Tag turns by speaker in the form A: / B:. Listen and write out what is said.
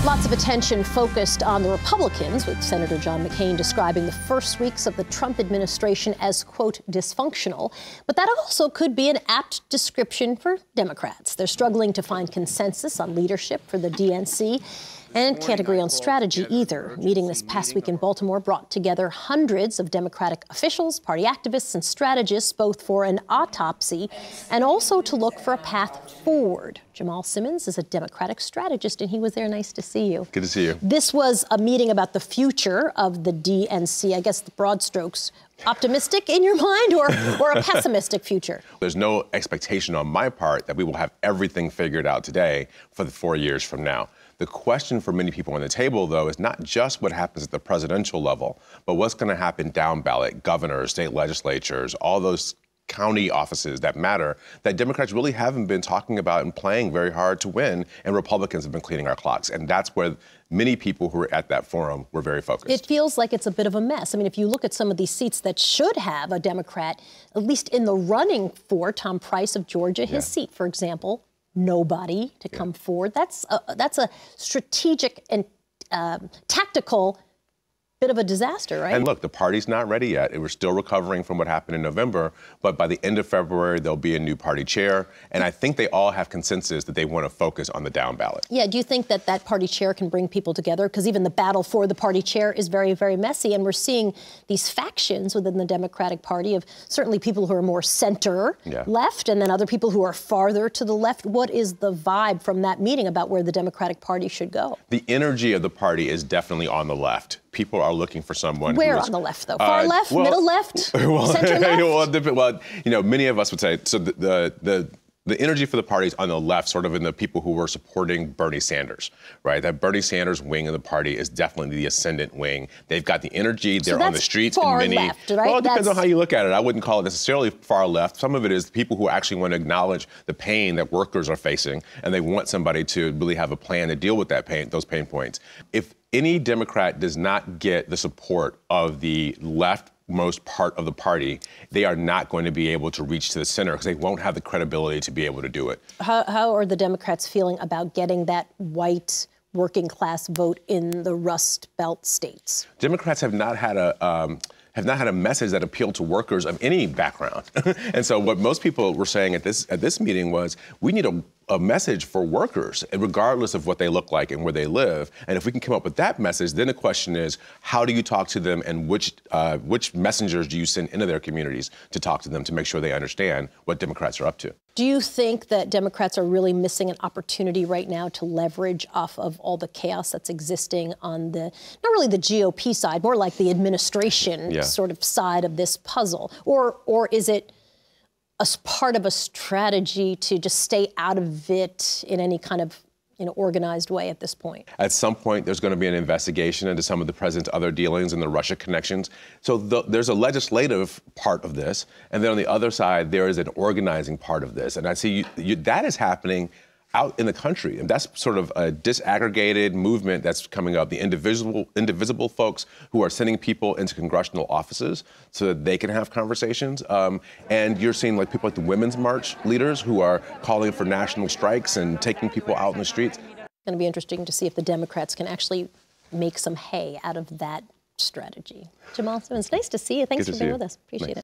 A: Lots of attention focused on the Republicans, with Senator John McCain describing the first weeks of the Trump administration as, quote, dysfunctional. But that also could be an apt description for Democrats. They're struggling to find consensus on leadership for the DNC and can't agree on strategy either. A meeting this past week in Baltimore brought together hundreds of Democratic officials, party activists, and strategists, both for an autopsy and also to look for a path forward. Jamal Simmons is a Democratic strategist, and he was there. Nice to see you.
B: Good to see you.
A: This was a meeting about the future of the DNC. I guess the broad strokes, optimistic in your mind or a pessimistic future?
B: There's no expectation on my part that we will have everything figured out today for the 4 years from now. The question for many people on the table, though, is not just what happens at the presidential level, but what's going to happen down ballot, governors, state legislatures, all those county offices that matter, that Democrats really haven't been talking about and playing very hard to win, and Republicans have been cleaning our clocks. And that's where many people who were at that forum were very focused.
A: It feels like it's a bit of a mess. I mean, if you look at some of these seats that should have a Democrat, at least in the running for Tom Price of Georgia, his seat, for example, nobody to come forward. That's a strategic and tactical bit of a disaster, right?
B: And look, the party's not ready yet. We're still recovering from what happened in November, but by the end of February, there'll be a new party chair. And I think they all have consensus that they want to focus on the down ballot.
A: Yeah, do you think that that party chair can bring people together? Because even the battle for the party chair is very, very messy. And we're seeing these factions within the Democratic Party of certainly people who are more center left and then other people who are farther to the left. What is the vibe from that meeting about where the Democratic Party should go?
B: The energy of the party is definitely on the left. People are looking for someone
A: Where
B: who is,
A: on the left, though? Far left, middle left, center left?
B: Well, you know, many of us would say, so the energy for the party is on the left, sort of in the people who were supporting Bernie Sanders, right? That Bernie Sanders wing of the party is definitely the ascendant wing. They've got the energy. They're on the streets.
A: Far
B: and
A: left, right?
B: Well, it depends on how you look at it. I wouldn't call it necessarily far left. Some of it is people who actually want to acknowledge the pain that workers are facing, and they want somebody to really have a plan to deal with that pain, those pain points. If any Democrat does not get the support of the leftmost part of the party, they are not going to be able to reach to the center because they won't have the credibility to be able to do it.
A: How are the Democrats feeling about getting that white working class vote in the Rust Belt states?
B: Democrats have not had a message that appealed to workers of any background. And so what most people were saying at this meeting was, we need a message for workers, regardless of what they look like and where they live. And if we can come up with that message, then the question is, how do you talk to them, and which messengers do you send into their communities to talk to them to make sure they understand what Democrats are up to?
A: Do you think that Democrats are really missing an opportunity right now to leverage off of all the chaos that's existing on the, not really the GOP side, more like the administration sort of side of this puzzle? Or is it as part of a strategy to just stay out of it in any kind of organized way at this point?
B: At some point, there's going to be an investigation into some of the president's other dealings and the Russia connections. So there's a legislative part of this. And then on the other side, there is an organizing part of this. And I see that is happening out in the country. And that's sort of a disaggregated movement that's coming up. The indivisible folks who are sending people into congressional offices so that they can have conversations. And you're seeing like people like the Women's March leaders who are calling for national strikes and taking people out in the streets.
A: It's going to be interesting to see if the Democrats can actually make some hay out of that strategy. Jamal Simmons, nice to see you. Thanks for being with us. Appreciate it.